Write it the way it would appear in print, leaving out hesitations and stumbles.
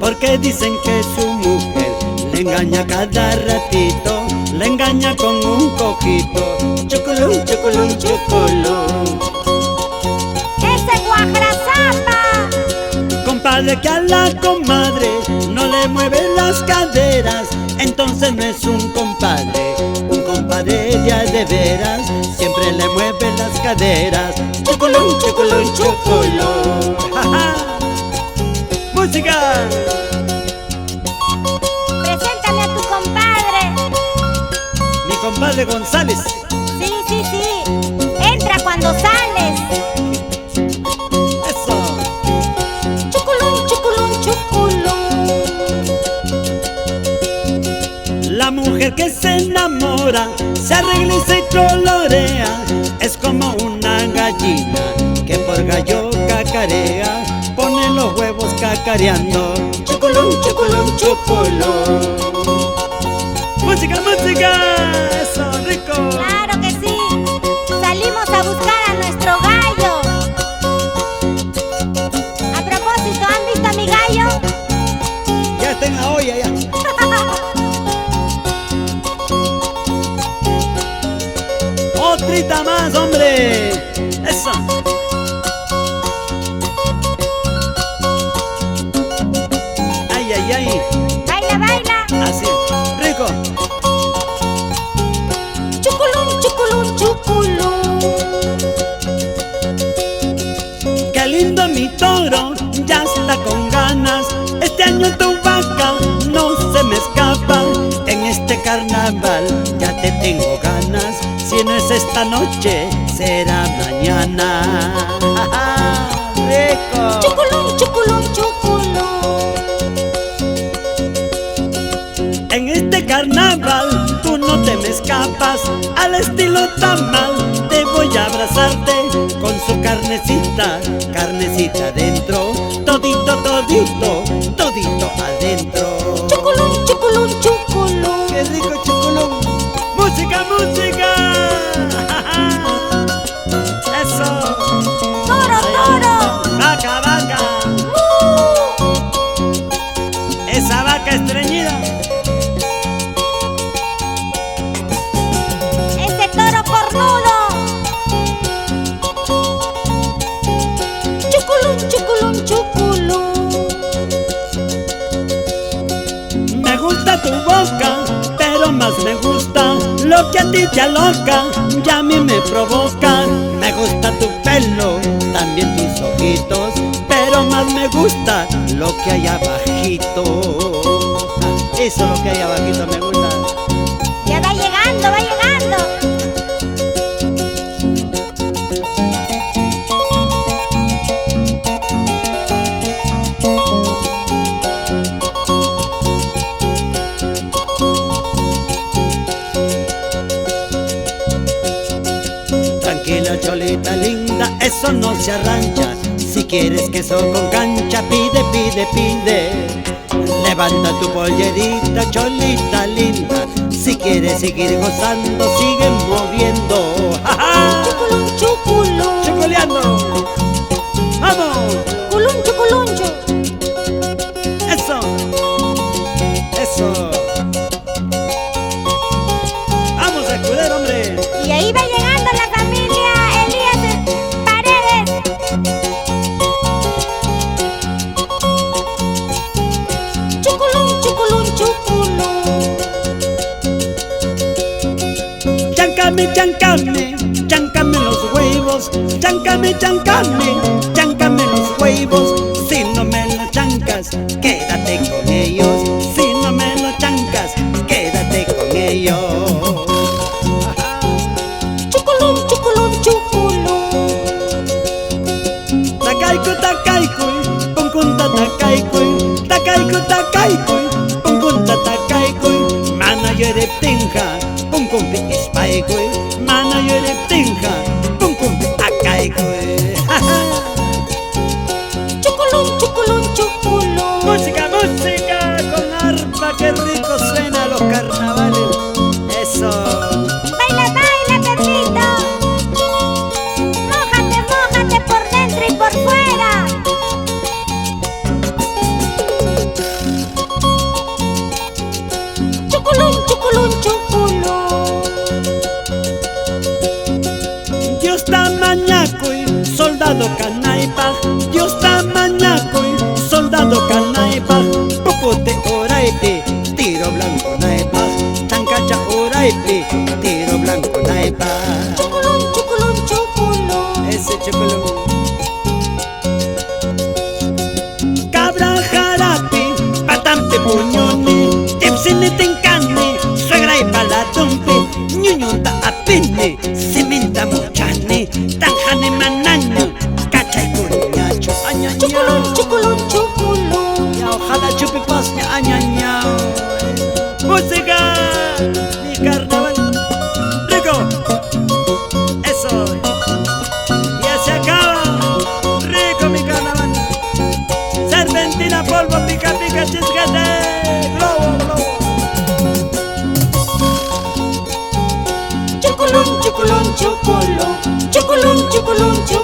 porque dicen que su mujer le engaña cada ratito, le engaña con un coquito. Chuculum, chuculum, chuculum. ¡Ese guajarazapa! Compadre que a la comadre no le mueve las caderas, entonces no es un compadre ya de veras, siempre le mueve las caderas. Chuculum, chuculum, chuculum. ¡Ja, ja! ¡Música! Preséntame a tu compadre. Mi compadre González. Sí, sí, sí. Entra cuando sales. Eso. Chuculum, chuculum, chuculum. La mujer que se enamora se arregla y se colorea, es como una gallina que por gallo cacarea, pone los huevos cacareando. Chuculum, chuculum, chuculum. Música, música, eso, rico. Claro que sí. Salimos a buscar a nuestro gallo. A propósito, ¿han visto a mi gallo? Ya está en la olla ya. Otrita más, hombre. Eso. Ay, ay, ay. Baila, baila. Así, rico. Chuculum, chuculum, chuculum. Qué lindo mi toro, ya está con ganas. Este año tu vaca no se me escapa. En este carnaval ya te tengo ganas. Si no es esta noche, será mañana. ¡Rico! Chuculum, chuculum, chuculum. En este carnaval tú no te me escapas. Al estilo tamal te voy a abrazarte con su carnecita, carnecita adentro. Todito, todito, todito adentro. Chuculum, chuculum, chuculum. ¡Qué rico chuculum! ¡Música, música! ¡Eso! Toro, toro. ¡Vaca, vaca! ¡Esa vaca estreñida! Ese toro cornudo. Chuculum, chuculum, chuculum. Me gusta tu boca, pero más me gusta lo que a ti te aloca, ya a mí me provoca. Me gusta tu pelo, también tus ojitos, pero más me gusta lo que hay abajito. Eso lo que hay abajito me gusta. Ya va llegando, va llegando. Tranquila, cholita linda, eso no se arrancha. Si quieres queso con cancha, pide, pide, pide. Levanta tu pollerita, cholita linda. Si quieres seguir gozando, sigue moviendo. ¡Ja, ja! Chuculum, chuculum. ¡Chocoleando! ¡Vamos! Culum, chuculunchu. ¡Eso! ¡Eso! ¡Vamos a escudero, hombre! Y ahí va llegando la familia Elías Paredes. Chuculum, chuculum, chuculum. Cháncame, cháncame, cháncame los huevos. Cháncame, cháncame, cháncame los huevos. Si no me lo chancas, quédate con ellos. Si no me lo chancas, quédate con ellos. Chuculum, chuculum, chuculum. Takaiku, takaiku, punkunta takaiku. Takaiku, takaiku, punkunta takaiku. Mana yore tinja, punkumpi ispaiku. Mana yore tinja, punkumpi akaiku. Chuculum, soldado canaipa, Dios tamañaco, soldado canaipa, popote oraite, tiro blanco naipa, tancacha oraite, tiro blanco naipa. Chuculón, chuculón, chuculón. Ese chuculón. Cabra jarapi, patampe puñone, tipsine tencane, suegra y palatompe, ñuñonta apene, cementa mochane, tanjane manaño, cacha y curiñacho, añañao. Chuculón, chuculón, chuculón. Ya ojalá chupipasña, añañao. Música, mi carnaval, rico, eso, ya se acaba, rico mi carnaval. Serpentina, polvo, pica, pica, chisquete, globo, globo. Chuculón, chuculón, chuculón. Chuculón, chuculón, chuculón.